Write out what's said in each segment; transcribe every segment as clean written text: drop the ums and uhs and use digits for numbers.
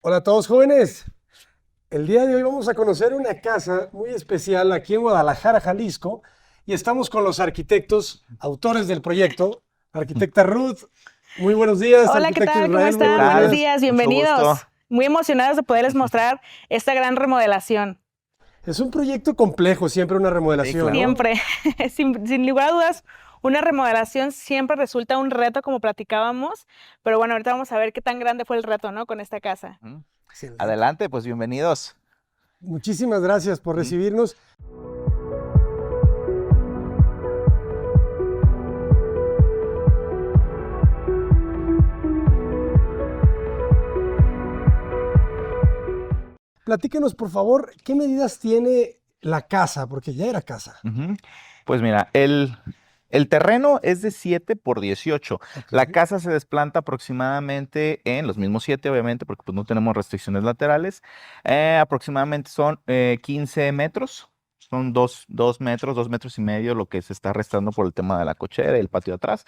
Hola a todos jóvenes. El día de hoy vamos a conocer una casa muy especial aquí en Guadalajara, Jalisco, y estamos con los arquitectos, autores del proyecto. Arquitecta Ruth, muy buenos días. Hola, ¿qué Arquitecto tal? ¿Cómo Israel, muy ¿Qué están? buenos Buenos tal? días. días, Mucho gusto. bienvenidos. Muy emocionados de poderles mostrar esta gran remodelación. Es un proyecto complejo, siempre una Sí, remodelación, claro. ¿no? Siempre, sin lugar a dudas, una remodelación siempre resulta un reto, como platicábamos, pero bueno, ahorita vamos a ver qué tan grande fue el reto, ¿no? Con esta casa. Ujú. Excelente. Adelante, pues bienvenidos. Muchísimas gracias por Ujú. recibirnos. Platíquenos, por favor, ¿qué medidas tiene la casa? Porque ya era casa. Ujú. Pues mira, el terreno es de 7 por 18. Ok. La casa se desplanta aproximadamente en los mismos 7, obviamente, porque pues no tenemos restricciones laterales. Aproximadamente son 15 metros. Son dos metros, 2 metros y medio lo que se está restando por el tema de la cochera y el patio de atrás.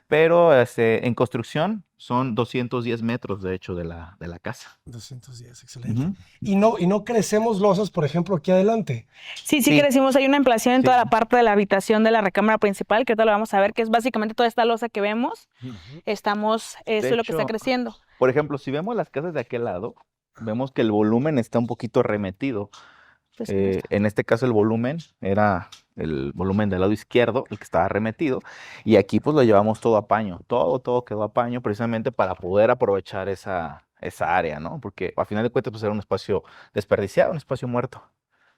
Pero en construcción son 210 metros, de hecho, de la casa. 210, excelente. Ujú. Y no crecemos losas, por ejemplo, aquí adelante. Sí que Sí, decimos, hay una ampliación en sí. toda la parte de la habitación de la recámara principal, que ahorita lo vamos a ver, que es básicamente toda esta losa que vemos. Ujú. De Eso es lo que está hecho, creciendo. por ejemplo, si vemos las casas de aquel lado, vemos que el volumen está un poquito remetido. Pues no está. En este caso el volumen era el volumen del lado izquierdo, el que estaba remetido, y aquí pues lo llevamos todo a paño, todo quedó a paño precisamente para poder aprovechar esa área, ¿no? Porque a final de cuentas pues era un espacio desperdiciado, un espacio muerto.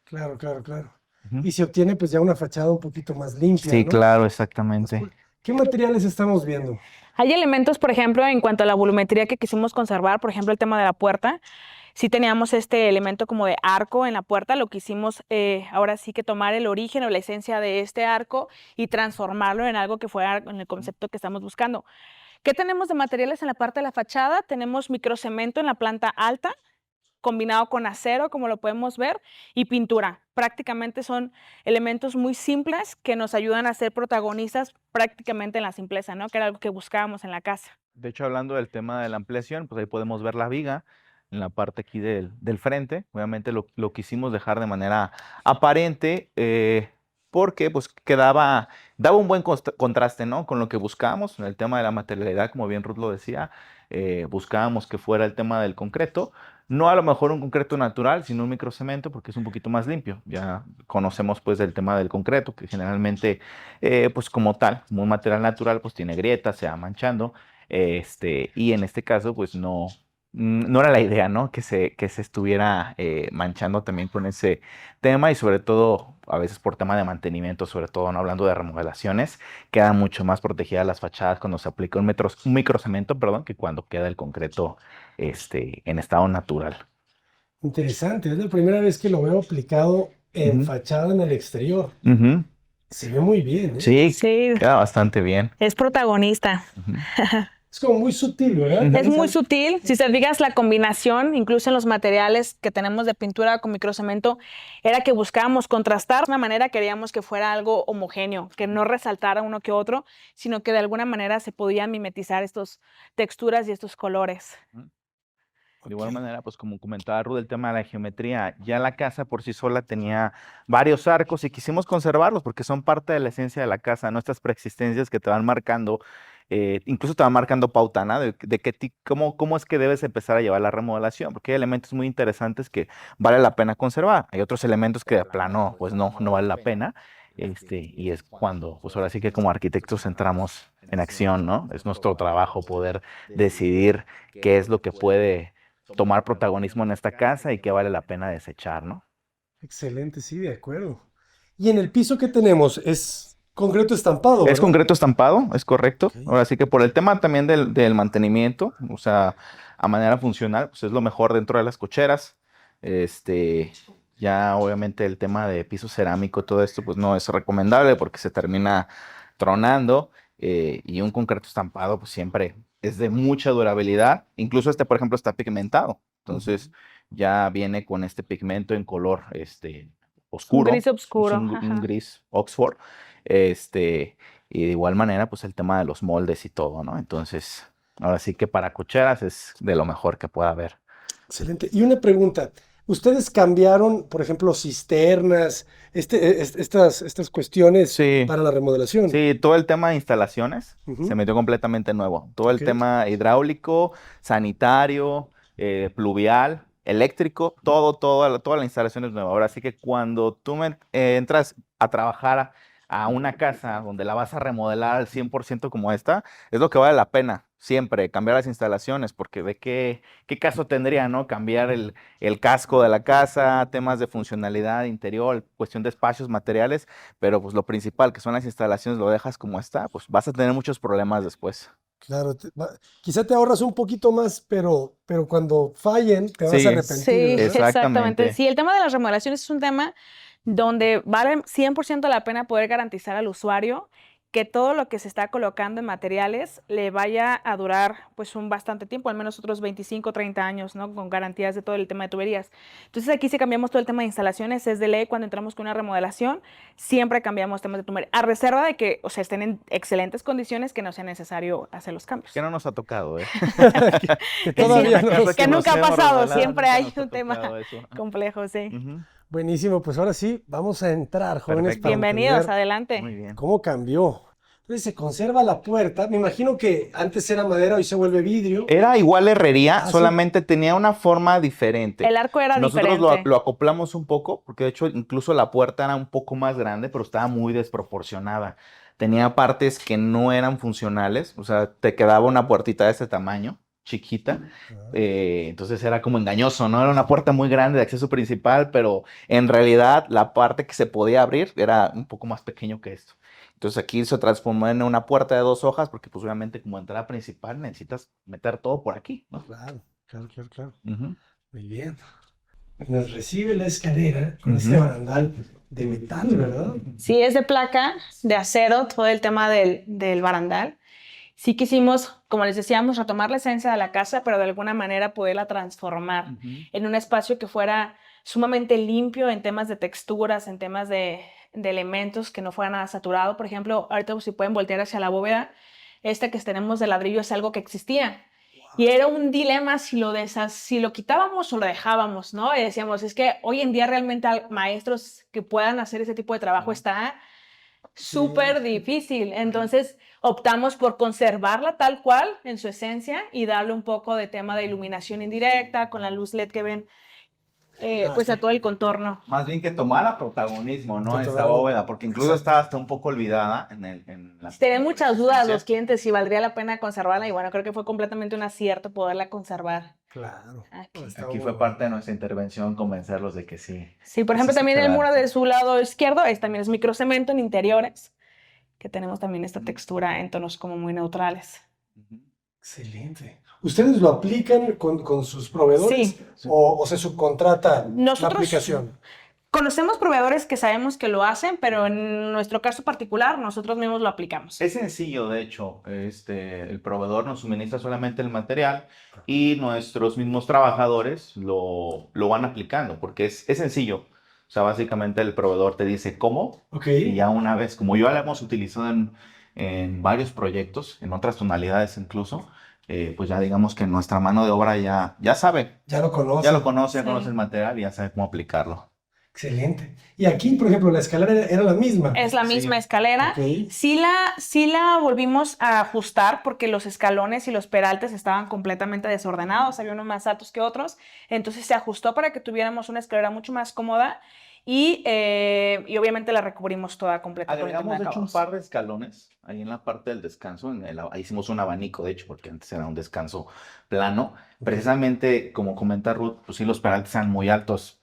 Claro, claro, claro. Ujú. Y se obtiene pues ya una fachada un poquito más limpia, Sí, ¿no? claro, Más exactamente. cool. ¿Qué materiales estamos viendo? Hay elementos, por ejemplo, en cuanto a la volumetría que quisimos conservar, por ejemplo, el tema de la puerta. Sí teníamos este elemento como de arco en la puerta, lo quisimos ahora sí que tomar el origen o la esencia de este arco y transformarlo en algo que fuera en el concepto que estamos buscando. ¿Qué tenemos de materiales en la parte de la fachada? Tenemos microcemento en la planta alta, combinado con acero, como lo podemos ver, y pintura. Prácticamente son elementos muy simples que nos ayudan a ser protagonistas prácticamente en la simpleza, ¿no? Que era algo que buscábamos en la casa. De hecho, hablando del tema de la ampliación, pues ahí podemos ver la viga en la parte aquí del frente. Obviamente lo quisimos dejar de manera aparente porque pues daba un buen contraste, ¿no? Con lo que buscábamos en el tema de la materialidad, como bien Ruth lo decía, buscábamos que fuera el tema del concreto. No a lo mejor un concreto natural, sino un microcemento, porque es un poquito más limpio. Ya conocemos pues del tema del concreto, que generalmente pues como tal, como un material natural, pues tiene grietas, se va manchando. Y en este caso, pues no era la idea, ¿no? Que se estuviera manchando también con ese tema y sobre todo, a veces por tema de mantenimiento, sobre todo, no hablando de remodelaciones, quedan mucho más protegidas las fachadas cuando se aplica un microcemento, perdón, que cuando queda el concreto, en estado natural. Interesante, es la primera vez que lo veo aplicado en Ujú, fachada en el exterior. ujú. Se ve muy bien, ¿eh? Sí, Sí, queda bastante bien. es protagonista. Ujú, Es como muy sutil, ¿verdad? Es ujú. muy sutil. Si te fijas, la combinación, incluso en los materiales que tenemos de pintura con microcemento, era que buscábamos contrastar. De una manera queríamos que fuera algo homogéneo, que no resaltara uno que otro, sino que de alguna manera se podían mimetizar estas texturas y estos colores. De Ok. igual manera, pues como comentaba Ruth, el tema de la geometría, ya la casa por sí sola tenía varios arcos y quisimos conservarlos porque son parte de la esencia de la casa, nuestras preexistencias que te van marcando, incluso te van marcando pauta, ¿no? De cómo es que debes empezar a llevar la remodelación, porque hay elementos muy interesantes que vale la pena conservar, hay otros elementos que de plano, pues no vale la pena, y es cuando, pues ahora sí que como arquitectos entramos en acción, ¿no? Es nuestro trabajo poder decidir qué es lo que puede tomar protagonismo en esta casa y qué vale la pena desechar, ¿no? Excelente, sí, de acuerdo. Y en el piso que tenemos es concreto estampado, Es ¿verdad? concreto estampado, es correcto. Ok. Ahora sí que por el tema también del mantenimiento, o sea, a manera funcional, pues es lo mejor dentro de las cocheras. Este, ya obviamente el tema de piso cerámico, todo esto, pues no es recomendable porque se termina tronando y un concreto estampado, pues siempre es de mucha durabilidad. Incluso este, por ejemplo, está pigmentado. Ujú. Entonces ya viene con este pigmento en color, Un oscuro, gris es oscuro. un Ajá. gris Oxford. Este, y de igual manera, pues el tema de los moldes y todo, ¿no? Entonces, ahora sí que para cocheras es de lo mejor que pueda haber. Excelente. Y una pregunta. ¿Ustedes cambiaron, por ejemplo, cisternas, estas cuestiones Sí. para la remodelación? Sí, todo el tema de instalaciones Ujú. se metió completamente nuevo. Todo el Ok. tema hidráulico, sanitario, pluvial, eléctrico, toda la instalación es nueva. Ahora sí que cuando tú entras a trabajar a una casa donde la vas a remodelar al 100% como esta, es lo que vale la pena siempre, cambiar las instalaciones, porque de qué caso tendría, ¿no? Cambiar el casco de la casa, temas de funcionalidad interior, cuestión de espacios, materiales. Pero pues lo principal, que son las instalaciones, lo dejas como está, pues vas a tener muchos problemas después. Claro, quizá te ahorras un poquito más, pero cuando fallen te vas a Sí, arrepentir, Sí, ¿verdad? exactamente. exactamente. Sí, el tema de las remodelaciones es un tema donde vale 100% la pena poder garantizar al usuario que todo lo que se está colocando en materiales le vaya a durar pues un bastante tiempo, al menos otros 25, 30 años, ¿no? Con garantías de todo el tema de tuberías. Entonces aquí si cambiamos todo el tema de instalaciones, es de ley cuando entramos con una remodelación, siempre cambiamos temas de tubería, a reserva de que, o sea, estén en excelentes condiciones, que no sea necesario hacer los cambios. Que no nos ha tocado, ¿eh? Que Que todavía sí, no lo que sé. nunca ha hemos pasado, remodelado, siempre nunca hay nos ha un tema tocado eso. complejo, sí. Ujú. Buenísimo, pues ahora sí, vamos a entrar, jóvenes, Perfecto. para Bienvenidos, entender adelante. Muy bien. cómo cambió. Entonces se conserva la puerta. Me imagino que antes era madera, hoy se vuelve vidrio. Era igual herrería, Ah, sí. solamente tenía una forma diferente. El arco era Nosotros diferente. lo acoplamos un poco, porque de hecho incluso la puerta era un poco más grande, pero estaba muy desproporcionada. Tenía partes que no eran funcionales, o sea, te quedaba una puertita de ese tamaño, chiquita. Ah, Entonces era como engañoso, ¿no? Era una puerta muy grande de acceso principal, pero en realidad la parte que se podía abrir era un poco más pequeño que esto. Entonces aquí se transformó en una puerta de 2 hojas, porque pues obviamente como entrada principal necesitas meter todo por aquí, ¿no? claro, claro. Ujú. Muy bien. Nos recibe la escalera con este Ujú. barandal de metal, ¿verdad? Sí, es de placa, de acero, todo el tema del barandal. Sí quisimos, como les decíamos, retomar la esencia de la casa, pero de alguna manera poderla transformar Ujú. en un espacio que fuera sumamente limpio en temas de texturas, en temas de elementos, que no fuera nada saturado. Por ejemplo, ahorita si pueden voltear hacia la bóveda, esta que tenemos de ladrillo es algo que existía. Y era un dilema si lo quitábamos o lo dejábamos, ¿no? Y decíamos, es que hoy en día realmente maestros que puedan hacer ese tipo de trabajo está súper difícil. Entonces optamos por conservarla tal cual en su esencia y darle un poco de tema de iluminación indirecta con la luz LED que ven pues a todo el contorno. Más bien que tomara protagonismo, ¿no? Esta Protagonismo. bóveda, porque incluso Exacto. estaba hasta un poco olvidada en la... Tienen muchas dudas Sí. los clientes si valdría la pena conservarla y bueno, creo que fue completamente un acierto poderla conservar Claro. aquí. Está Aquí muy fue bueno. parte de nuestra intervención convencerlos de que sí. Sí, por que ejemplo, sí se también el quedara. muro de su lado izquierdo también es microcemento en interiores, que tenemos también esta textura en tonos como muy neutrales. Ujú. Excelente. ¿Ustedes lo aplican con sus proveedores Sí. o se subcontrata la Nosotros aplicación? conocemos proveedores que sabemos que lo hacen, pero en nuestro caso particular nosotros mismos lo aplicamos. Es sencillo, de hecho, el proveedor nos suministra solamente el material y nuestros mismos trabajadores lo van aplicando, porque es sencillo. O sea, básicamente el proveedor te dice cómo Ok. y ya una vez, como ya lo hemos utilizado en varios proyectos, en otras tonalidades incluso, pues ya digamos que nuestra mano de obra ya sabe, Ya lo conoce. ya lo conoce, ya Sí. conoce el material y ya sabe cómo aplicarlo. Excelente. Y aquí, por ejemplo, la escalera era la misma. Es la Sí. misma escalera. Ok. Sí la volvimos a ajustar porque los escalones y los peraltes estaban completamente desordenados, había unos más altos que otros, entonces se ajustó para que tuviéramos una escalera mucho más cómoda y obviamente la recubrimos toda completa con el tema Agregamos, de de hecho, un acabados. par de escalones ahí en la parte del descanso. Ahí hicimos un abanico, de hecho, porque antes era un descanso plano. Precisamente, como comenta Ruth, pues sí, los peraltes eran muy altos,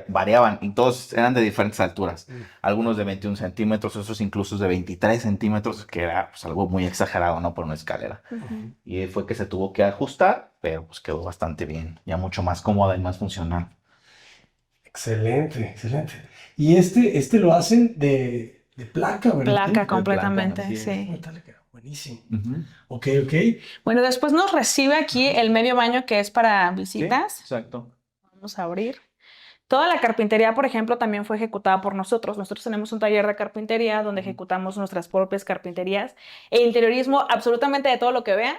variaban y todos eran de diferentes alturas. Algunos de 21 centímetros, otros incluso de 23 centímetros, que era pues, algo muy exagerado, ¿no? Por una escalera. Ujú. Y fue que se tuvo que ajustar, pero pues quedó bastante bien, ya mucho más cómoda y más funcional. Excelente. Y este lo hacen de placa, ¿verdad? Placa completamente, así es. sí. Metálica. Buenísimo. Ujú. Ok. Bueno, después nos recibe aquí el medio baño que es para Sí, visitas. exacto. Vamos a abrir. Toda la carpintería, por ejemplo, también fue ejecutada por nosotros. Nosotros tenemos un taller de carpintería donde ejecutamos nuestras propias carpinterías e interiorismo absolutamente de todo lo que vean.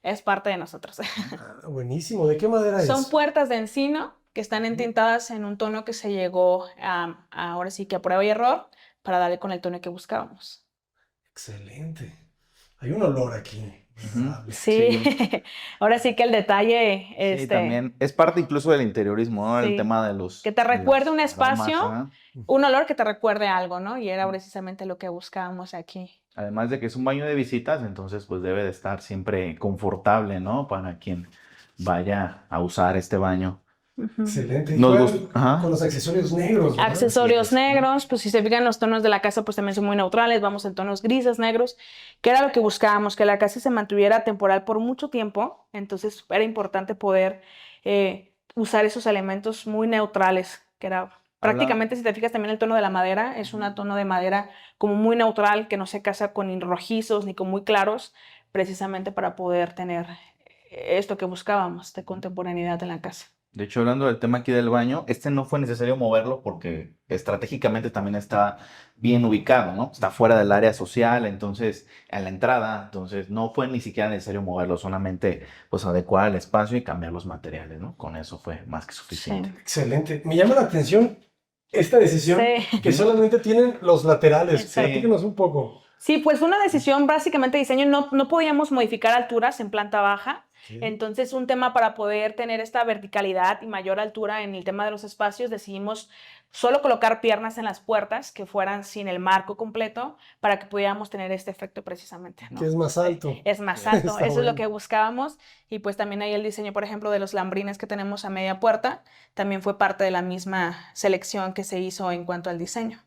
es parte de nosotros. Ah, buenísimo. ¿De qué madera Son es? puertas de encino que están entintadas en un tono que se llegó ahora sí que a prueba y error para darle con el tono que buscábamos. Excelente. Hay un olor aquí. agradable. Sí, ahora sí que el detalle, Sí, también es parte incluso del interiorismo, ¿no? El sí, tema de los que te recuerde un aromas, espacio, ajá. un olor que te recuerde algo, ¿no? Y era precisamente lo que buscábamos aquí. Además de que es un baño de visitas, entonces pues debe de estar siempre confortable, ¿no? Para quien vaya a usar este baño. Ujú. Excelente. Y Nos juegan gusta, ajá. con los accesorios negros, ¿verdad? Accesorios Así es. negros, pues si se fijan los tonos de la casa pues también son muy neutrales, vamos en tonos grises, negros, que era lo que buscábamos, que la casa se mantuviera temporal por mucho tiempo, entonces era importante poder usar esos elementos muy neutrales, que era prácticamente, si te fijas también el tono de la madera, es un tono de madera como muy neutral, que no se casa con ni rojizos ni con muy claros, precisamente para poder tener esto que buscábamos de contemporaneidad en la casa. De hecho, hablando del tema aquí del baño, este no fue necesario moverlo porque estratégicamente también está bien ubicado, ¿no? Está fuera del área social, entonces, a la entrada, entonces no fue ni siquiera necesario moverlo, solamente pues adecuar el espacio y cambiar los materiales, ¿no? Con eso fue más que suficiente. Sí. Excelente. Me llama la atención esta decisión Sí. que solamente tienen los laterales. Exacto. Platícanos un poco. Sí, pues fue una decisión básicamente de diseño, no podíamos modificar alturas en planta baja, Sí. entonces un tema para poder tener esta verticalidad y mayor altura en el tema de los espacios, decidimos solo colocar piernas en las puertas que fueran sin el marco completo para que pudiéramos tener este efecto precisamente, ¿no? Que es más alto. Es más alto, Está eso es lo bueno. que buscábamos y pues también ahí el diseño, por ejemplo, de los lambrines que tenemos a media puerta, también fue parte de la misma selección que se hizo en cuanto al diseño.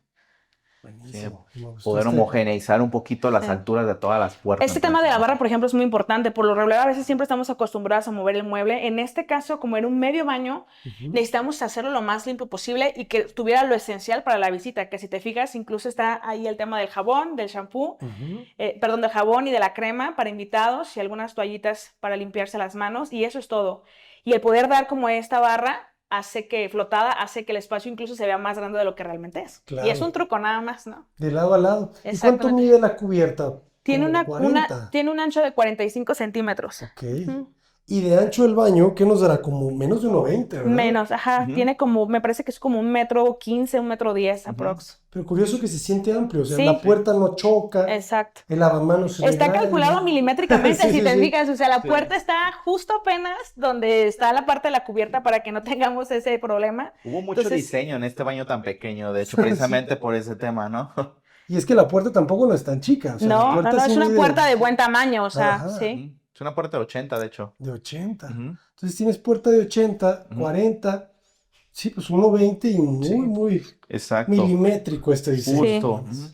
Buenísimo. Me gustó Poder homogeneizar un poquito las Sí. alturas de todas las puertas. Este tema de la barra, por ejemplo, es muy importante. Por lo regular, a veces siempre estamos acostumbrados a mover el mueble. En este caso, como era un medio baño, Ujú. necesitamos hacerlo lo más limpio posible y que tuviera lo esencial para la visita, que si te fijas, incluso está ahí el tema del jabón, del shampoo, Ujú. perdón, del jabón y de la crema para invitados y algunas toallitas para limpiarse las manos y eso es todo. Y el poder dar como esta barra hace que flotada, hace que el espacio incluso se vea más grande de lo que realmente es. Claro. Y es un truco nada más, ¿no? De lado a lado. ¿Y cuánto Exactamente. mide la cubierta? Tiene Como 40. tiene un ancho de 45 centímetros. Ok. Ujú. Y de ancho el baño, ¿qué nos dará? Como menos de 1,20, ¿verdad? Menos, ajá, Ujú. tiene como, me parece que es como 1,15 m, 1,10 m aprox. Pero curioso que se siente amplio. O sea, Sí. la puerta no choca. Exacto. El lavamanos se ve Está grande. calculado milimétricamente, Sí, si sí, te sí. fijas, o sea, la Sí. puerta está justo apenas donde está la parte de la cubierta para que no tengamos ese problema. Hubo mucho Entonces, diseño en este baño tan pequeño, de hecho, precisamente por ese tema, ¿no? Y es que la puerta tampoco no es tan chica. O sea, la no, puerta es sí una mide puerta de buen tamaño, o sea, Ajá. sí. Es una puerta de 80, de hecho. de 80. Ujú. Entonces tienes puerta de 80, Ujú. 40. Sí, pues 1,20 y muy, Sí. muy Exacto. milimétrico este diseño. Justo. Ujú.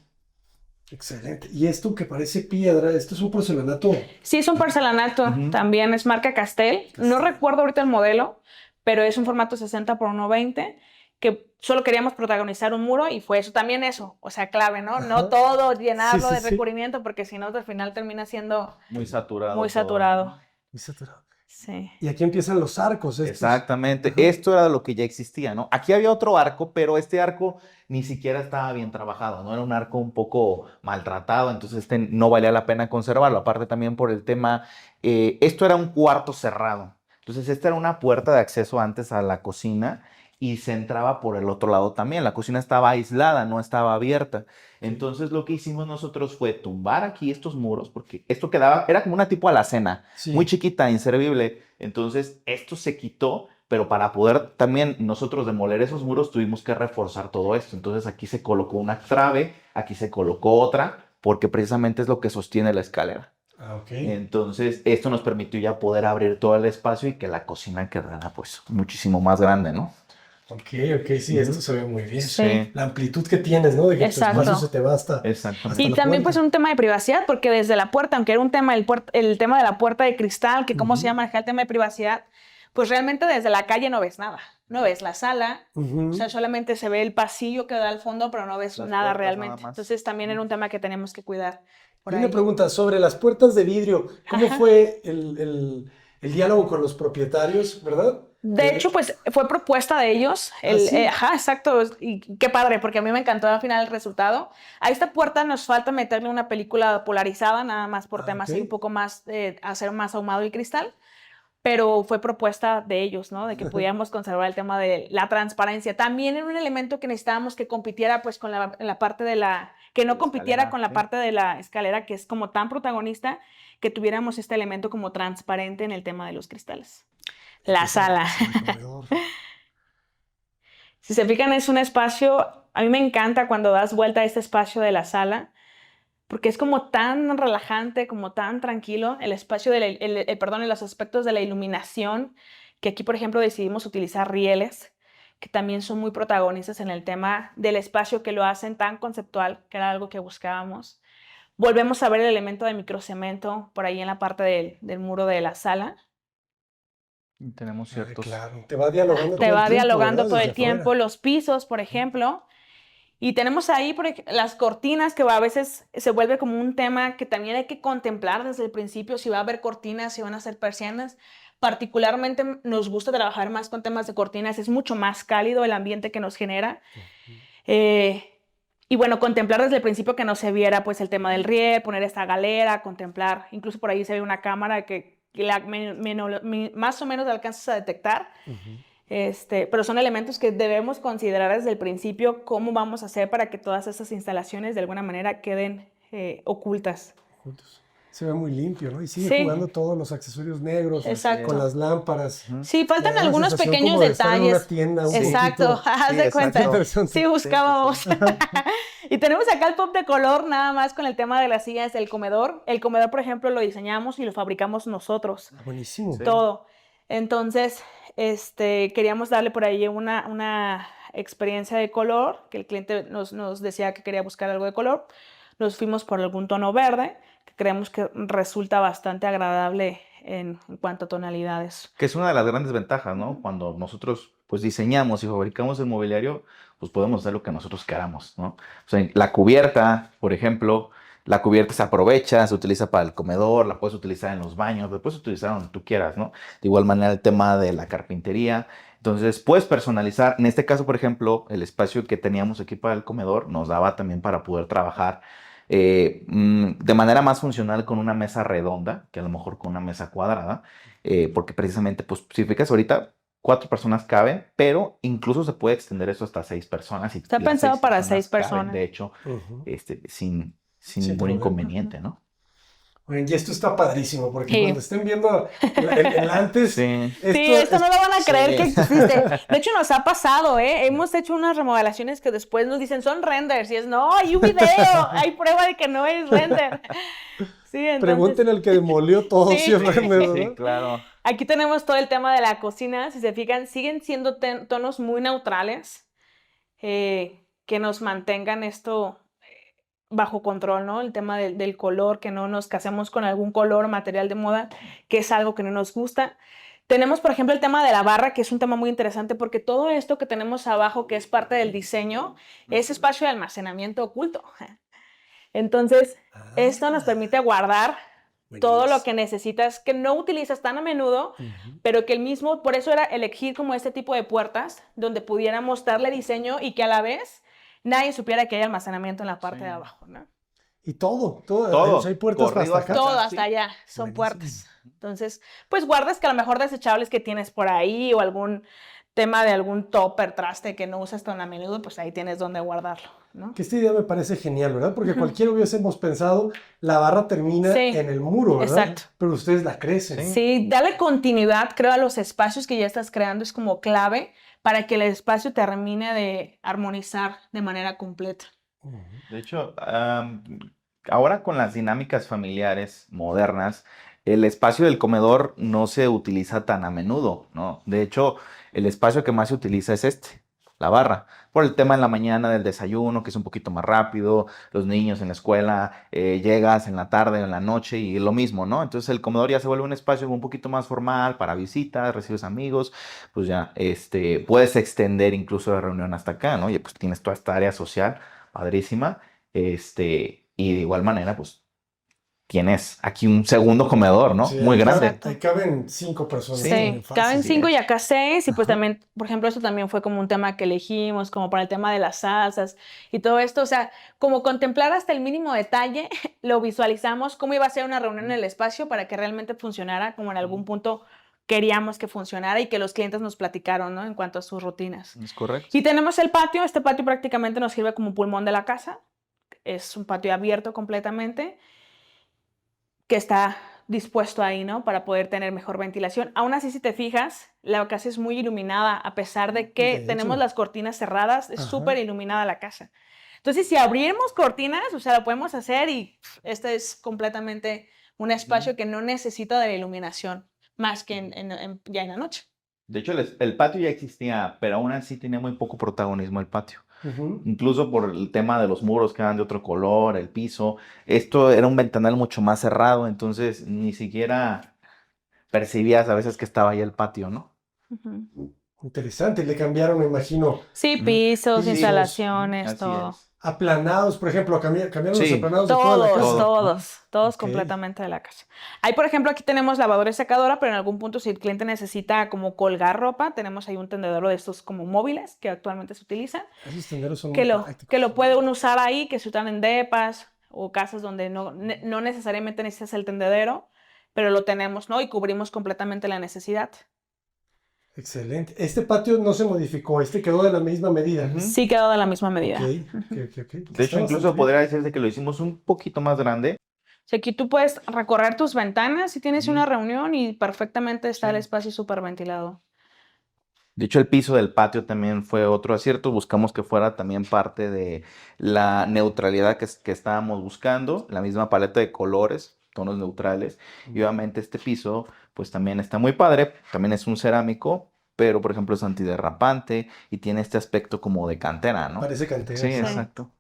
Excelente. Y esto que parece piedra, esto es un porcelanato. Sí, es un porcelanato, Ujú. también es marca Castel. No recuerdo ahorita el modelo, pero es un formato 60 por 1,20, que solo queríamos protagonizar un muro y fue eso, también eso, o sea, clave, ¿no? No Ajá. todo llenarlo Sí, de sí. recubrimiento, porque si no, al final termina siendo Muy saturado. muy todo. saturado. Muy saturado. Sí. Y aquí empiezan los arcos. Estos. Exactamente. Ajá. Esto era lo que ya existía, ¿no? Aquí había otro arco, pero este arco ni siquiera estaba bien trabajado, ¿no? Era un arco un poco maltratado, entonces este no valía la pena conservarlo. Aparte también por el tema, esto era un cuarto cerrado. Entonces esta era una puerta de acceso antes a la cocina y se entraba por el otro lado también. La cocina estaba aislada, no estaba abierta. Entonces lo que hicimos nosotros fue tumbar aquí estos muros, porque esto quedaba, era como una tipo alacena, Sí. muy chiquita, inservible. Entonces esto se quitó, pero para poder también nosotros demoler esos muros tuvimos que reforzar todo esto. Entonces aquí se colocó una trave, aquí se colocó otra, porque precisamente es lo que sostiene la escalera. Ah, ok. Entonces esto nos permitió ya poder abrir todo el espacio y que la cocina quedara pues muchísimo más grande, ¿no? Ok, sí, esto se ve muy bien. Sí. La amplitud que tienes, ¿no? De que Exacto. tu espacio se te va hasta Exactamente. Y la también puerta. pues un tema de privacidad, porque desde la puerta, aunque era un tema, el tema de la puerta de cristal, que cómo se llama el tema de privacidad, pues realmente desde la calle no ves nada. No ves la sala, Ujú. o sea, solamente se ve el pasillo que da al fondo, pero no ves Las nada puertas, realmente. nada más. Entonces también era un tema que tenemos que cuidar por Y ahí. una pregunta sobre las puertas de vidrio. ¿Cómo Ajá. fue el diálogo con los propietarios, verdad? De hecho, pues fue propuesta de ellos. ¿Sí? Ajá, exacto. Y qué padre, porque a mí me encantó al final el resultado. A esta puerta nos falta meterle una película polarizada, nada más por temas Ok. así un poco más, hacer más ahumado el cristal. Pero fue propuesta de ellos, ¿no? De que pudiéramos conservar el tema de la transparencia. También era un elemento que necesitábamos que compitiera, pues, con la parte de que no La compitiera escalera, con la sí. parte de la escalera, que es como tan protagonista, que tuviéramos este elemento como transparente en el tema de los cristales. La sala. Sala de comedor. Si se fijan, es un espacio, a mí me encanta cuando das vuelta a este espacio de la sala, porque es como tan relajante, como tan tranquilo, el espacio, perdón, en los aspectos de la iluminación, que aquí, por ejemplo, decidimos utilizar rieles, que también son muy protagonistas en el tema del espacio, que lo hacen tan conceptual, que era algo que buscábamos. Volvemos a ver el elemento de microcemento por ahí en la parte del muro de la sala. Y tenemos Ay, ciertos... claro. Te va dialogando Te todo el va tiempo, dialogando ¿verdad? todo Desde el tiempo. afuera. Los pisos, por ejemplo. Y tenemos ahí las cortinas, que a veces se vuelve como un tema que también hay que contemplar desde el principio, si va a haber cortinas, si van a ser persianas. Particularmente nos gusta trabajar más con temas de cortinas, es mucho más cálido el ambiente que nos genera. Y bueno, contemplar desde el principio que no se viera pues el tema del riel, poner esta galera, contemplar, incluso por ahí se ve una cámara que más o menos alcanzas a detectar. Pero son elementos que debemos considerar desde el principio cómo vamos a hacer para que todas esas instalaciones de alguna manera queden ocultas. Juntos. Se ve muy limpio, ¿no? Y sigue Sí, jugando todos los accesorios negros Así es. con exacto. las lámparas. Ujú. Sí, Me faltan da la algunos sensación pequeños como de estar en una detalles. tienda un Exacto, poquito. haz de cuenta. interesante. Sí, buscábamos. Y tenemos acá el pop de color nada más con el tema de las sillas del comedor. El comedor, por ejemplo, lo diseñamos y lo fabricamos nosotros. Ah, buenísimo. Sí. Todo. Entonces, queríamos darle por ahí una experiencia de color, que el cliente nos decía que quería buscar algo de color. Nos fuimos por algún tono verde, que creemos que resulta bastante agradable en cuanto a tonalidades. Que es una de las grandes ventajas, ¿no? Cuando nosotros pues diseñamos y fabricamos el mobiliario, pues podemos hacer lo que nosotros queramos, ¿no? O sea, la cubierta, por ejemplo, la cubierta se aprovecha, se utiliza para el comedor, la puedes utilizar en los baños, la puedes utilizar donde tú quieras, ¿no? De igual manera el tema de la carpintería. Entonces, puedes personalizar. En este caso, por ejemplo, el espacio que teníamos aquí para el comedor nos daba también para poder trabajar de manera más funcional con una mesa redonda que a lo mejor con una mesa cuadrada, porque precisamente, pues, si fijas ahorita, 4 personas caben, pero incluso se puede extender eso hasta 6 personas. Y Está las pensado 6 para 6 caben, personas. de hecho, Ujú. sin Sin ningún problema. inconveniente, ¿no? Oigan, y esto está padrísimo, porque Sí. cuando estén viendo el antes, Sí. Sí, esto no lo van a creer que Sí. existe. De hecho, nos ha pasado, ¿eh? Hemos hecho unas remodelaciones que después nos dicen son renders. Y es, no, hay un video, hay prueba de que no es render. Sí, entonces, Pregunten al que demolió todo Sí. si es render, Sí, ¿verdad? claro. aquí tenemos todo el tema de la cocina. Si se fijan, siguen siendo tonos muy neutrales, que nos mantengan esto bajo control, ¿no? El tema del color, que no nos casemos con algún color o material de moda, que es algo que no nos gusta. Tenemos, por ejemplo, el tema de la barra, que es un tema muy interesante porque todo esto que tenemos abajo, que es parte del diseño, es espacio de almacenamiento oculto. Entonces, esto nos permite guardar todo lo que necesitas, que no utilizas tan a menudo, pero que por eso era elegir como este tipo de puertas, donde pudiéramos darle diseño y que a la vez nadie supiera que hay almacenamiento en la parte Sí. de abajo, ¿no? Y todo. Todo, O sea, hay puertas corrido hasta acá. Todo sí. hasta allá son Buenísimo. puertas. Entonces, pues guardas que a lo mejor desechables que tienes por ahí o algún tema de algún topper, traste que no usas tan a menudo, pues ahí tienes donde guardarlo, ¿no? Que esta idea me parece genial, ¿verdad? Porque cualquiera hubiésemos pensado, la barra termina Sí, en el muro, ¿verdad? exacto. Pero ustedes la crecen. Sí, darle continuidad, creo, a los espacios que ya estás creando es como clave para que el espacio termine de armonizar de manera completa. De hecho, ahora con las dinámicas familiares modernas, el espacio del comedor no se utiliza tan a menudo, ¿no? De hecho, el espacio que más se utiliza es la barra, por el tema en la mañana del desayuno, que es un poquito más rápido, los niños en la escuela, llegas en la tarde o en la noche y lo mismo, ¿no? Entonces el comedor ya se vuelve un espacio un poquito más formal para visitas, recibes amigos, pues ya, puedes extender incluso la reunión hasta acá, ¿no? Y pues tienes toda esta área social padrísima, y de igual manera, pues tienes aquí un segundo comedor, ¿no? Sí, Muy grande. Exacto. ahí caben 5 personas. Sí, Bien caben fácil. 5 y acá 6, y pues Ajá. también, por ejemplo, eso también fue como un tema que elegimos, como para el tema de las salsas y todo esto, o sea, como contemplar hasta el mínimo detalle, lo visualizamos, cómo iba a ser una reunión en el espacio para que realmente funcionara como en algún punto queríamos que funcionara y que los clientes nos platicaron, ¿no? En cuanto a sus rutinas. Es correcto. Y tenemos el patio, este patio prácticamente nos sirve como pulmón de la casa, es un patio abierto completamente, que está dispuesto ahí, ¿no? Para poder tener mejor ventilación. Aún así, si te fijas, la casa es muy iluminada, a pesar de que De tenemos hecho. las cortinas cerradas, es Ajá. súper iluminada la casa. Entonces, si abrimos cortinas, o sea, lo podemos hacer y este es completamente un espacio que no necesita de la iluminación, más que ya en la noche. De hecho, el patio ya existía, pero aún así tenía muy poco protagonismo el patio. Ujú. Incluso por el tema de los muros que eran de otro color, el piso. Esto era un ventanal mucho más cerrado, entonces ni siquiera percibías a veces que estaba ahí el patio, ¿no? Ujú. Interesante. Le cambiaron, me imagino, Sí, Ujú. pisos, pisos. instalaciones, Así todo. es. Aplanados, por ejemplo. Cambiaron los Sí. aplanados de toda la Todos, casa. Todo. todos Ok. completamente de la casa. Ahí, por ejemplo, aquí tenemos lavadora y secadora, pero en algún punto si el cliente necesita como colgar ropa, tenemos ahí un tendedero de estos como móviles que actualmente se utilizan, Esos tenderos son que muy lo, prácticos. que lo puede uno usar ahí, que se usan en depas o casas donde no necesariamente necesitas el tendedero, pero lo tenemos, ¿no? Y cubrimos completamente la necesidad. Excelente. Este patio no se modificó. Este quedó de la misma medida. Ujú. Sí quedó de la misma Ok, medida. ok, ok. De hecho, incluso podría decirse que lo hicimos un poquito más grande. O sea, aquí tú puedes recorrer tus ventanas si tienes Ujú. una reunión y perfectamente está el Sí. espacio súper ventilado. De hecho, el piso del patio también fue otro acierto. Buscamos que fuera también parte de la neutralidad que estábamos buscando, la misma paleta de colores, tonos neutrales. Y obviamente este piso, pues también está muy padre. También es un cerámico, pero por ejemplo es antiderrapante y tiene este aspecto como de cantera, ¿no? Parece cantera. Sí, Sí. exacto.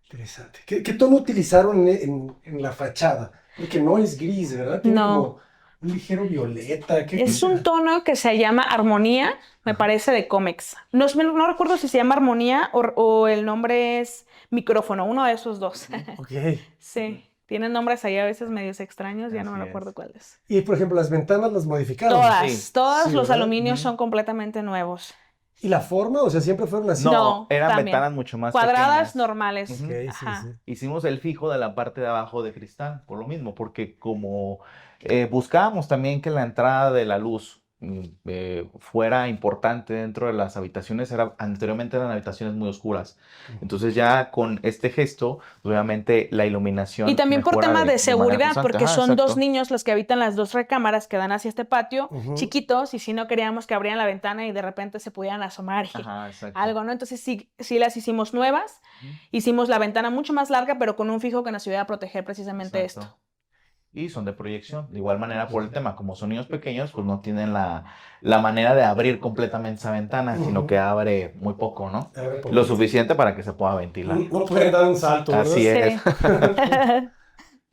Interesante. ¿Qué tono utilizaron en la fachada? Porque no es gris, ¿verdad? Tiene No. como un ligero violeta. ¿Qué Es será? un tono que se llama Armonía, me parece, de Comex. No recuerdo si se llama Armonía o el nombre es Micrófono, uno de esos dos. Ok. Sí, tienen nombres ahí a veces medios extraños, ya no me Así recuerdo es. cuál es. Y por ejemplo, las ventanas las modificaron. Todas, Sí. todos Sí, los ¿verdad? aluminios son completamente nuevos. ¿Y la forma? O sea, siempre fueron así. No, eran también. ventanas mucho más Cuadradas pequeñas. normales. Ujú. Ok, sí, Ajá. sí. Hicimos el fijo de la parte de abajo de cristal, por lo mismo, porque como buscábamos también que la entrada de la luz fuera importante dentro de las habitaciones, anteriormente eran habitaciones muy oscuras. Entonces ya con este gesto, obviamente la iluminación Y también por mejora temas de manera seguridad, constante. porque Ajá, son dos exacto. niños los que habitan las dos recámaras que dan hacia este patio, Ujú. chiquitos, y si no queríamos que abrieran la ventana y de repente se pudieran asomar y Ajá, exacto. algo, ¿no? Entonces sí las hicimos nuevas, Ujú. hicimos la ventana mucho más larga, pero con un fijo que nos ayuda a proteger precisamente Exacto. esto. Y son de proyección. De igual manera, por el tema, como son niños pequeños, pues no tienen la manera de abrir completamente esa ventana, sino que abre muy poco, ¿no? A ver, Lo poquito. suficiente para que se pueda ventilar. No pueden dar un salto, ¿verdad? Así es. Sí.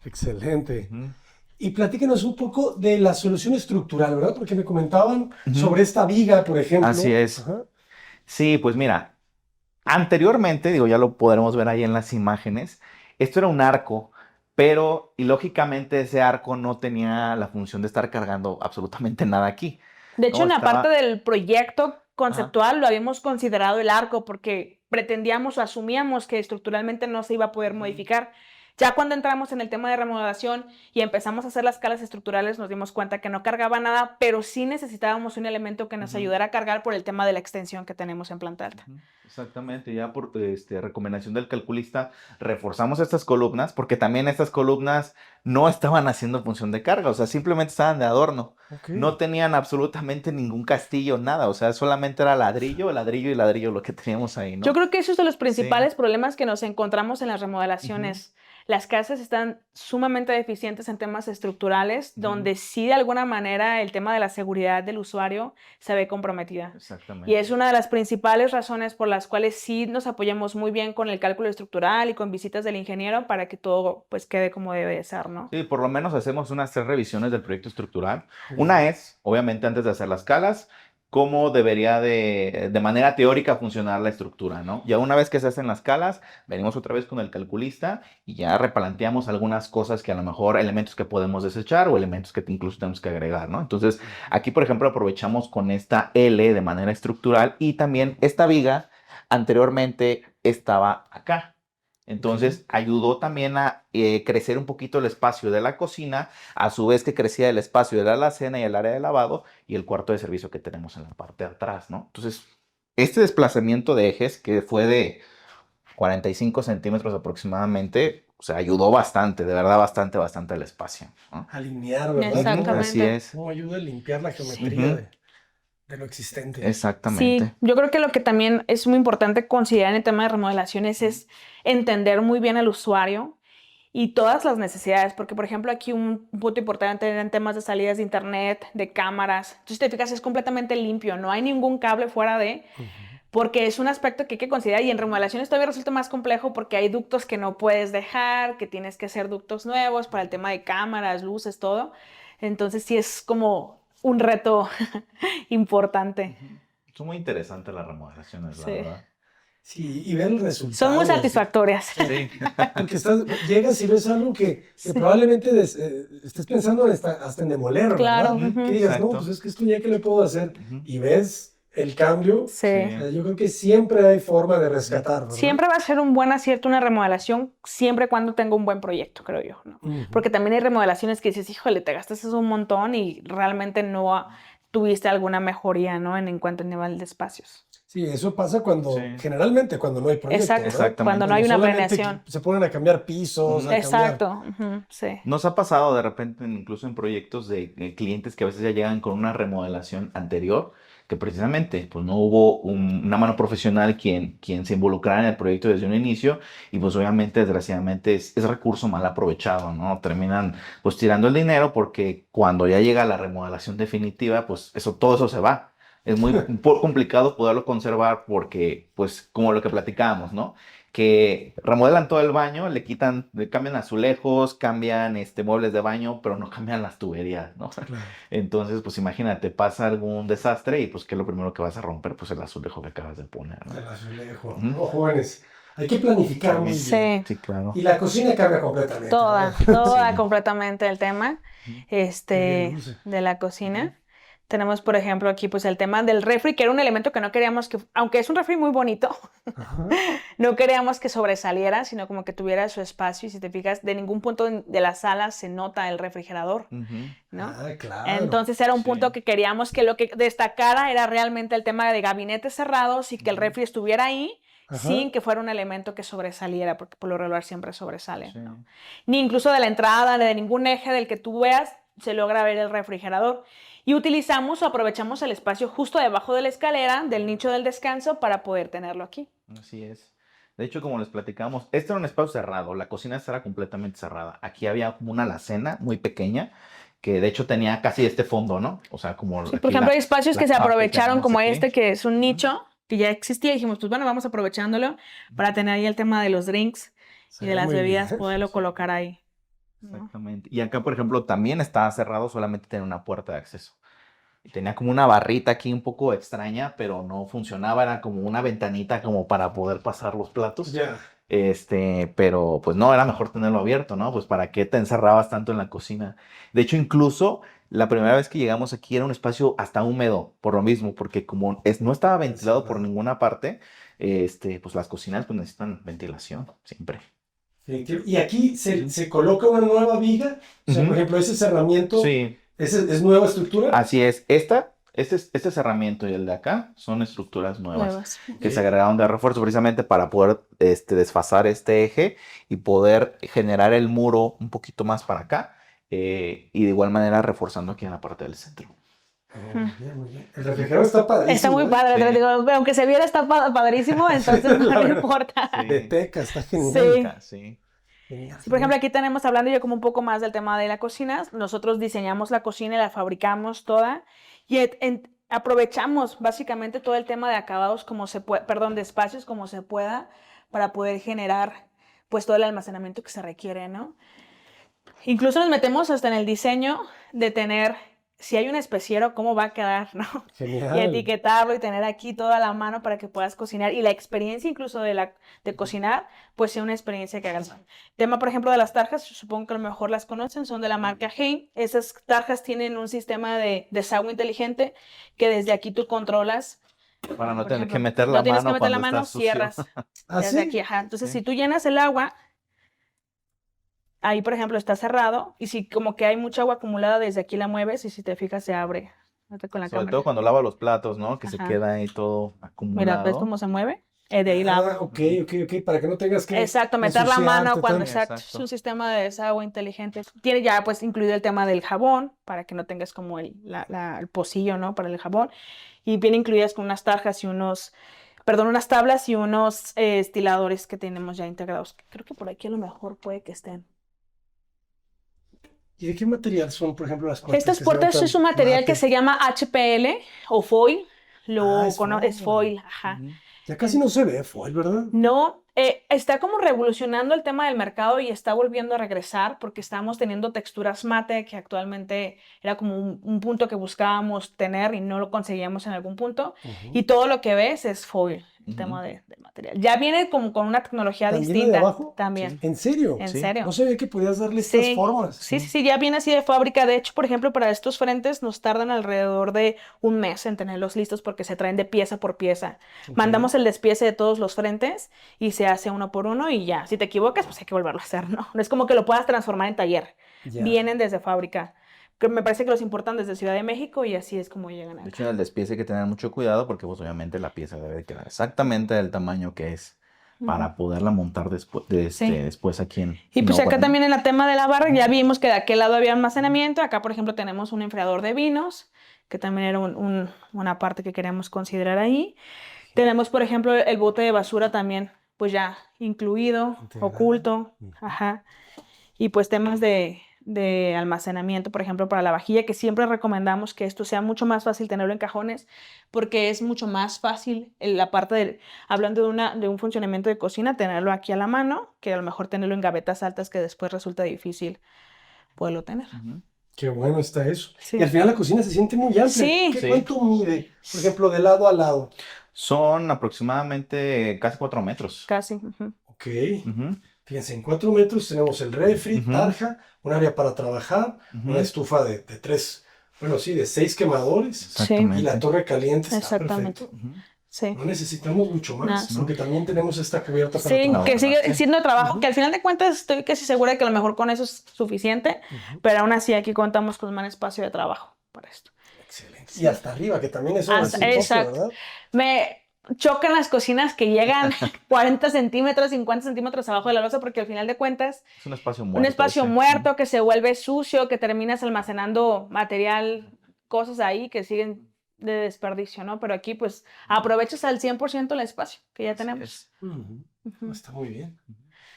Excelente. Ujú. Y platíquenos un poco de la solución estructural, ¿verdad? Porque me comentaban Ujú. sobre esta viga, por ejemplo. Así es. Ajá. Sí, pues mira, anteriormente, digo, ya lo podremos ver ahí en las imágenes, esto era un arco, pero y lógicamente ese arco no tenía la función de estar cargando absolutamente nada aquí. De hecho, No, en la parte estaba... del proyecto conceptual lo habíamos considerado el arco porque pretendíamos o asumíamos que estructuralmente no se iba a poder modificar. Ya cuando entramos en el tema de remodelación y empezamos a hacer las escalas estructurales, nos dimos cuenta que no cargaba nada, pero sí necesitábamos un elemento que nos ayudara a cargar por el tema de la extensión que tenemos en planta alta. Ujú, exactamente, ya por recomendación del calculista reforzamos estas columnas porque también estas columnas no estaban haciendo función de carga, o sea, simplemente estaban de adorno, Ok. no tenían absolutamente ningún castillo, nada, o sea, solamente era ladrillo, ladrillo y ladrillo lo que teníamos ahí, ¿no? Yo creo que esos son los Sí. principales problemas que nos encontramos en las remodelaciones. Las casas están sumamente deficientes en temas estructurales, donde sí de alguna manera el tema de la seguridad del usuario se ve comprometida. Exactamente. Y es una de las principales razones por las cuales sí nos apoyamos muy bien con el cálculo estructural y con visitas del ingeniero para que todo pues quede como debe de ser, ¿no? Sí, por lo menos hacemos unas 3 revisiones del proyecto estructural. Una es, obviamente, antes de hacer las escalas, cómo debería de manera teórica funcionar la estructura, ¿no? Ya una vez que se hacen las calas, venimos otra vez con el calculista y ya replanteamos algunas cosas que a lo mejor elementos que podemos desechar o elementos que incluso tenemos que agregar, ¿no? Entonces, aquí, por ejemplo, aprovechamos con esta L de manera estructural y también esta viga anteriormente estaba acá. Entonces, ayudó también a crecer un poquito el espacio de la cocina, a su vez que crecía el espacio de la alacena y el área de lavado y el cuarto de servicio que tenemos en la parte de atrás, ¿no? Entonces, este desplazamiento de ejes, que fue de 45 centímetros aproximadamente, o sea, ayudó bastante, de verdad, bastante al espacio, ¿no? Alinear, ¿verdad? Ujú, Exactamente. así es. ¿Cómo ayuda a limpiar la geometría Ujú, de lo existente? Sí, exactamente. yo creo que lo que también es muy importante considerar en el tema de remodelaciones es entender muy bien al usuario y todas las necesidades, porque por ejemplo aquí un punto importante en temas de salidas de internet, de cámaras, entonces te fijas es completamente limpio, no hay ningún cable fuera de, Ujú. porque es un aspecto que hay que considerar y en remodelaciones todavía resulta más complejo porque hay ductos que no puedes dejar, que tienes que hacer ductos nuevos para el tema de cámaras, luces, todo, entonces sí es como un reto importante. Ujú. Son muy interesantes las remodelaciones, la Sí. verdad. Sí, y ver el resultado. Son muy así. satisfactorias. Sí. Porque llegas y ves algo que Sí. probablemente estés pensando hasta en demoler, Claro. ¿verdad? Ujú, Que digas, no, exacto. pues es que esto ya que le puedo hacer. Ujú. Y ves el cambio. Sí. Sí. Yo creo que siempre hay forma de rescatar, ¿verdad? Siempre va a ser un buen acierto una remodelación, siempre y cuando tenga un buen proyecto, creo yo, ¿no? Ujú. Porque también hay remodelaciones que dices, híjole, te gastas eso un montón y realmente no tuviste alguna mejoría, ¿no? En cuanto a nivel de espacios. Sí, eso pasa cuando, Sí. generalmente cuando no hay proyecto, Exacto. ¿verdad? Exactamente. Cuando no hay una solamente planeación. se ponen a cambiar pisos, Ujú. a cambiar. Exacto. Ujú, sí. Nos ha pasado de repente, incluso en proyectos de clientes que a veces ya llegan con una remodelación anterior, que precisamente pues no hubo una mano profesional quien se involucrara en el proyecto desde un inicio y pues obviamente, desgraciadamente, es recurso mal aprovechado, ¿no? Terminan pues tirando el dinero porque cuando ya llega la remodelación definitiva, pues todo eso se va. Es muy complicado poderlo conservar porque, pues, como lo que platicábamos, ¿no? Que remodelan todo el baño, le cambian azulejos, cambian muebles de baño, pero no cambian las tuberías, ¿no? Claro. Entonces, pues imagínate, pasa algún desastre y pues ¿qué es lo primero que vas a romper? Pues el azulejo que acabas de poner, ¿no? El azulejo. Ujú. No, jóvenes, hay que planificar muy bien. Sí. Sí, claro. Y la cocina cambia completamente. Toda Sí. completamente el tema Ujú. Qué bien luce. de la cocina. Tenemos, por ejemplo, aquí pues el tema del refri, que era un elemento que no queríamos que, aunque es un refri muy bonito, Ajá. no queríamos que sobresaliera, sino como que tuviera su espacio. Y si te fijas, de ningún punto de la sala se nota el refrigerador, Ujú. ¿no? Ah, claro. Entonces era un Sí. punto que queríamos que lo que destacara era realmente el tema de gabinetes cerrados y que el Ujú. refri estuviera ahí Ajá. sin que fuera un elemento que sobresaliera, porque por lo regular siempre sobresale, Sí. ¿no? Ni incluso de la entrada, ni de ningún eje del que tú veas, se logra ver el refrigerador. Y utilizamos o aprovechamos el espacio justo debajo de la escalera, del nicho del descanso, para poder tenerlo aquí. Así es. De hecho, como les platicamos, este era un espacio cerrado, la cocina estaba completamente cerrada. Aquí había como una alacena muy pequeña que de hecho tenía casi este fondo, ¿no? O sea, como Sí, aquí por ejemplo, hay espacios la que se parte aprovecharon tenemos como aquí. este, que es un nicho que ya existía. Y dijimos, pues bueno, vamos aprovechándolo para tener ahí el tema de los drinks Se y de ve las muy bebidas, bien. poderlo Sí. colocar ahí, ¿no? Exactamente. Y acá, por ejemplo, también estaba cerrado, solamente tenía una puerta de acceso. Y tenía como una barrita aquí un poco extraña, pero no funcionaba, era como una ventanita como para poder pasar los platos. Ya. Pero pues no, era mejor tenerlo abierto, ¿no? Pues para qué te encerrabas tanto en la cocina. De hecho, incluso la primera vez que llegamos aquí era un espacio hasta húmedo, por lo mismo, porque como no estaba ventilado por Encerrado. ninguna parte, pues las cocinas pues necesitan ventilación, siempre. Y aquí se coloca una nueva viga. O sea, Ujú. por ejemplo, ese cerramiento, Sí, ¿es nueva estructura? así es. Este cerramiento y el de acá son estructuras nuevas Nuevas. que se Ok. agregaron de refuerzo precisamente para poder desfasar este eje y poder generar el muro un poquito más para acá y de igual manera reforzando aquí en la parte del centro. Oh, muy bien, muy bien. El refrigerador está padrísimo. Está muy padre, Sí. te digo, aunque se viera está padrísimo, entonces La no verdad. importa. Sí. De teca, está genial. Sí. Acá, sí. Genial. Sí, por ejemplo, aquí tenemos, hablando yo como un poco más del tema de la cocina, nosotros diseñamos la cocina y la fabricamos toda y aprovechamos básicamente todo el tema de acabados como se puede, perdón, de espacios como se pueda para poder generar pues todo el almacenamiento que se requiere, ¿no? Incluso nos metemos hasta en el diseño de tener si hay un especiero, ¿cómo va a quedar, no? Y Genial. etiquetarlo y tener aquí toda la mano para que puedas cocinar. Y la experiencia incluso de cocinar, pues sea una experiencia que hagas. Tema, por ejemplo, de las tarjas, supongo que a lo mejor las conocen, son de la marca Hein. Esas tarjas tienen un sistema de desagüe inteligente que desde aquí tú controlas. Para no Por tener ejemplo, que meter no la tienes que mano meter la cuando mano, está sucio. cierras ¿Ah, desde sí? aquí. Ajá. Entonces, Sí. si tú llenas el agua, ahí, por ejemplo, está cerrado. Y si como que hay mucha agua acumulada, desde aquí la mueves y si te fijas, se abre. Fíjate con la Sobre cámara. todo cuando lava los platos, ¿no? Que se Ajá. queda ahí todo Mira, ¿ves acumulado. cómo se mueve? De ahí la abro. Ah, ok, para que no tengas que Exacto, meter la mano ensuciarte cuando, tanto. exacto, es Exacto. un sistema de desagüe inteligente. Tiene ya pues incluido el tema del jabón, para que no tengas como el pocillo, ¿no? Para el jabón. Y viene incluidas con unas tarjas y unas tablas y unos estiladores que tenemos ya integrados. Creo que por aquí a lo mejor puede que estén. ¿Y de qué material son, por ejemplo, las puertas? Estas que se ven puertas tan es un material que mate? se llama HPL o foil. Ah, es Es foil. foil, ajá. Ujú. Ya casi no se ve foil, ¿verdad? No, está como revolucionando el tema del mercado y está volviendo a regresar porque estamos teniendo texturas mate que actualmente era como un punto que buscábamos tener y no lo conseguíamos en algún punto. Y todo lo que ves es foil, el tema de material. Ya viene como con una tecnología ¿También la de distinta. abajo? También. ¿En serio? En Sí. serio. No sabía que podías darle estas Sí, formas. sí, ya viene así de fábrica. De hecho, por ejemplo, para estos frentes nos tardan alrededor de un mes en tenerlos listos porque se traen de pieza por pieza. Ok. Mandamos el despiece de todos los frentes y se hace uno por uno y ya. Si te equivocas, pues hay que volverlo a hacer, ¿no? No es como que lo puedas transformar en taller. Ya. Vienen desde fábrica. Que me parece que los importan desde Ciudad de México y así es como llegan De hecho, acá. en el despiece hay que tener mucho cuidado porque pues obviamente la pieza debe de quedar exactamente del tamaño que es para poderla montar Sí. después aquí en Y pues obra, acá ¿no? también en la tema de la barra ya vimos que de aquel lado había almacenamiento. Acá, por ejemplo, tenemos un enfriador de vinos, que también era una parte que queríamos considerar ahí. Tenemos, por ejemplo, el bote de basura también, pues ya incluido, Integrado. oculto. Ajá. Y pues temas de almacenamiento, por ejemplo, para la vajilla, que siempre recomendamos que esto sea mucho más fácil tenerlo en cajones, porque es mucho más fácil la parte de, hablando de un funcionamiento de cocina, tenerlo aquí a la mano, que a lo mejor tenerlo en gavetas altas que después resulta difícil poderlo tener. Ujú. Qué bueno está eso. Sí. Y al final la cocina se siente muy amplia. Sí. Sí. ¿Cuánto mide? Por ejemplo, de lado a lado. Son aproximadamente casi 4 metros. Casi. Ujú. Ok. Ujú, Fíjense, en 4 metros tenemos el refri, Ujú. tarja, un área para trabajar, ujú. una estufa de 3, bueno, sí, de 6 quemadores y Exactamente. la torre caliente está Exactamente. perfecto. Ujú. Sí. No necesitamos mucho más, No. porque también tenemos esta cubierta para Sí, trabajar. que sigue sí. siendo trabajo, Ujú. que al final de cuentas estoy casi segura de que a lo mejor con eso es suficiente, pero aún así aquí contamos con un buen espacio de trabajo para esto. Excelente. Y hasta arriba, que también eso es un toque, Exacto. ¿verdad? Me chocan las cocinas que llegan 40 centímetros, 50 centímetros abajo de la losa, porque al final de cuentas Es un espacio muerto. un espacio ese. muerto que se vuelve sucio, que terminas almacenando material, cosas ahí que siguen de desperdicio, ¿no? Pero aquí pues aprovechas al 100% el espacio que ya Así tenemos. es. Ujú. Ujú. Está muy bien.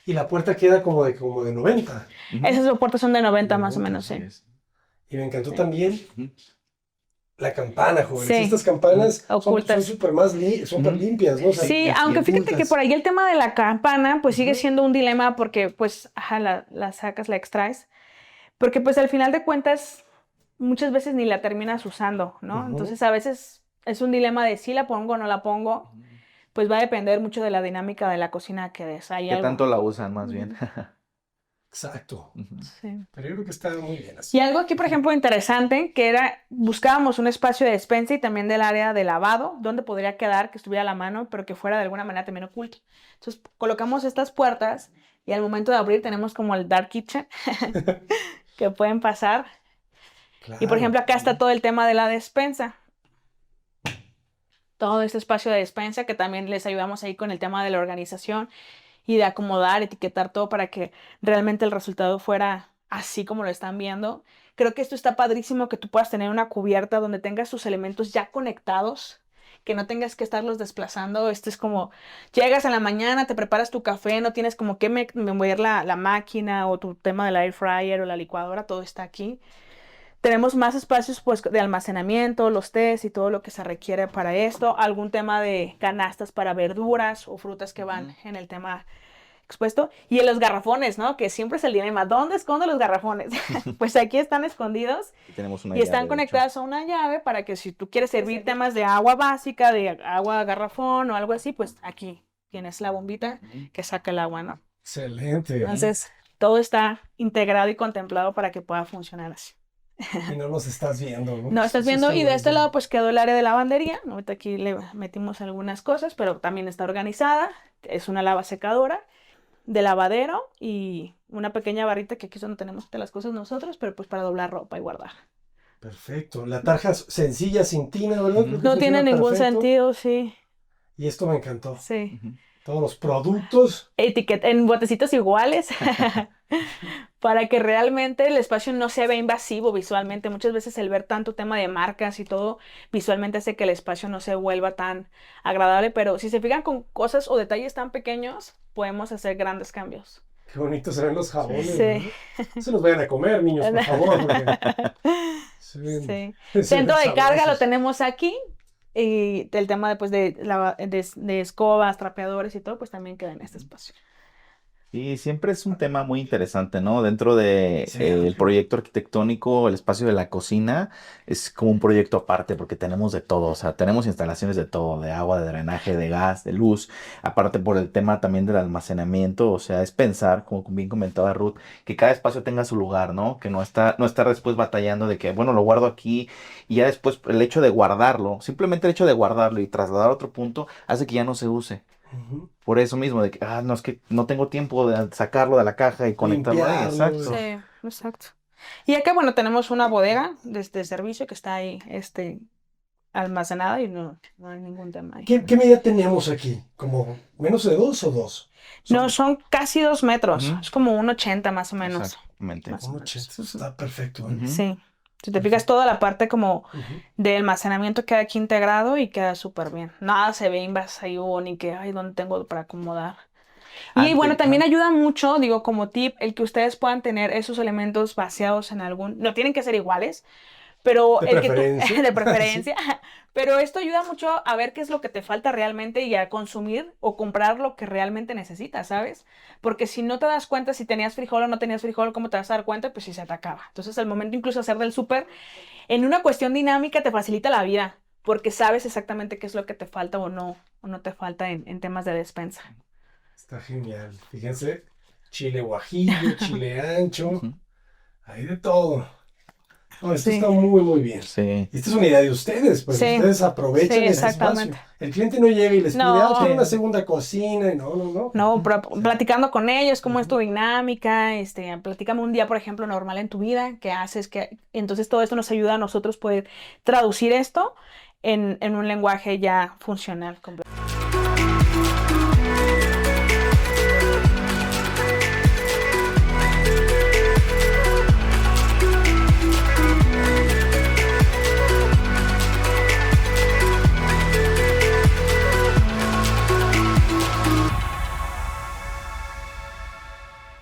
Y la puerta queda como de 90. Ujú. Esas puertas son de 90 De más o 90, menos, Así sí. es. Y me encantó Sí. también Ujú. la campana, jóvenes. Sí. Estas campanas son Ocultas. súper súper Ujú. limpias, ¿no? O sea, Sí, así aunque es. fíjate que ocultas. por ahí el tema de la campana pues sigue Ujú. siendo un dilema porque pues ajá, la sacas, la extraes, porque pues al final de cuentas muchas veces ni la terminas usando, ¿no? Ujú. Entonces a veces es un dilema de si la pongo o no la pongo, pues va a depender mucho de la dinámica de la cocina que des. Hay ¿Qué algo. tanto la usan más bien? Exacto. Ujú. Sí. Pero yo creo que está muy bien así. Y algo aquí, por ejemplo, interesante, que era, buscábamos un espacio de despensa y también del área de lavado, donde podría quedar, que estuviera a la mano, pero que fuera de alguna manera también oculto. Entonces, colocamos estas puertas y al momento de abrir tenemos como el dark kitchen que pueden pasar. Y, por ejemplo, acá está todo el tema de la despensa. Todo este espacio de despensa que también les ayudamos ahí con el tema de la organización y de acomodar, etiquetar todo para que realmente el resultado fuera así como lo están viendo. Creo que esto está padrísimo, que tú puedas tener una cubierta donde tengas tus elementos ya conectados, que no tengas que estarlos desplazando. Esto es como, llegas en la mañana, te preparas tu café, no tienes como que mover la máquina o tu tema del air fryer o la licuadora, todo está aquí. Tenemos más espacios pues, de almacenamiento, los tés y todo lo que se requiere para esto. Algún tema de canastas para verduras o frutas que van en el tema expuesto. Y en los garrafones, ¿no? Que siempre es el dilema, ¿dónde escondo los garrafones? Pues aquí están escondidos Y tenemos una y están llave, de hecho. conectadas a una llave para que si tú quieres servir temas de agua básica, de agua garrafón o algo así, pues aquí tienes la bombita que saca el agua, ¿no? Excelente. Entonces, todo está integrado y contemplado para que pueda funcionar así. Y no nos estás viendo, ¿no? No, estás Eso viendo, está y de este buenísimo. lado pues quedó el área de lavandería. Ahorita aquí le metimos algunas cosas, pero también está organizada. Es una lava secadora de lavadero y una pequeña barrita que aquí es donde tenemos las cosas nosotros, pero pues para doblar ropa y guardar. Perfecto. La tarja sencilla, sin tina, ¿verdad? Creo que No tiene funciona ningún perfecto. sentido, sí, Y esto me encantó. sí. Ujú. Todos los productos. Etiqueta en botecitos iguales para que realmente el espacio no se vea invasivo visualmente. Muchas veces el ver tanto tema de marcas y todo visualmente hace que el espacio no se vuelva tan agradable, pero si se fijan con cosas o detalles tan pequeños, podemos hacer grandes cambios. Qué bonitos se ven los jabones, Sí. ¿verdad? No se los vayan a comer, niños, por favor, porque se ven, Sí. se Centro ven de carga lo sabrosos. tenemos aquí. Y el tema después de escobas, trapeadores y todo, pues también queda en este espacio. Y siempre es un tema muy interesante, ¿no? Dentro de Sí, el proyecto arquitectónico, el espacio de la cocina es como un proyecto aparte porque tenemos de todo, o sea, tenemos instalaciones de todo, de agua, de drenaje, de gas, de luz, aparte por el tema también del almacenamiento, o sea, es pensar, como bien comentaba Ruth, que cada espacio tenga su lugar, ¿no? Que no estar después batallando de que, bueno, lo guardo aquí y ya después el hecho de guardarlo, simplemente el hecho de guardarlo y trasladar a otro punto hace que ya no se use. Ujú. Por eso mismo, de que, no, es que no tengo tiempo de sacarlo de la caja y conectarlo ahí. Limpiarlo, Exacto. Sí, exacto. Y acá, bueno, tenemos una bodega de servicio que está ahí almacenada y no hay ningún tema ahí. ¿Qué medida tenemos aquí? ¿Como menos de 2 o 2? No, son casi 2 metros. Ujú. Es como 1,80 más o menos. Exactamente. Más o menos. 1,80. Ujú. Está perfecto, ¿eh? Ujú. Sí. Si te fijas, toda la parte como Ujú. de almacenamiento queda aquí integrado y queda súper bien. Nada se ve invasivo ni que, ay, ¿dónde tengo para acomodar? Y bueno, también ayuda mucho, digo, como tip, el que ustedes puedan tener esos elementos vaciados en algún, no tienen que ser iguales, pero De el que tú, preferencia. de preferencia, pero esto ayuda mucho a ver qué es lo que te falta realmente y a consumir o comprar lo que realmente necesitas, ¿sabes? Porque si no te das cuenta si tenías frijol o no tenías frijol, ¿cómo te vas a dar cuenta? Pues si se te acaba. Entonces, al momento incluso hacer del súper, en una cuestión dinámica te facilita la vida, porque sabes exactamente qué es lo que te falta o no te falta en temas de despensa. Está genial. Fíjense, chile guajillo, chile ancho, Ujú. hay de todo. No, esto Sí. está muy, muy bien. Sí. Y esta es una idea de ustedes, pues Sí. ustedes aprovechan Sí, ese espacio. exactamente. El cliente no llega y les pide, No. quiero una segunda cocina, y no. No, platicando con ellos, cómo es tu dinámica, platícame un día, por ejemplo, normal en tu vida, qué haces, entonces todo esto nos ayuda a nosotros poder traducir esto en un lenguaje ya funcional completo.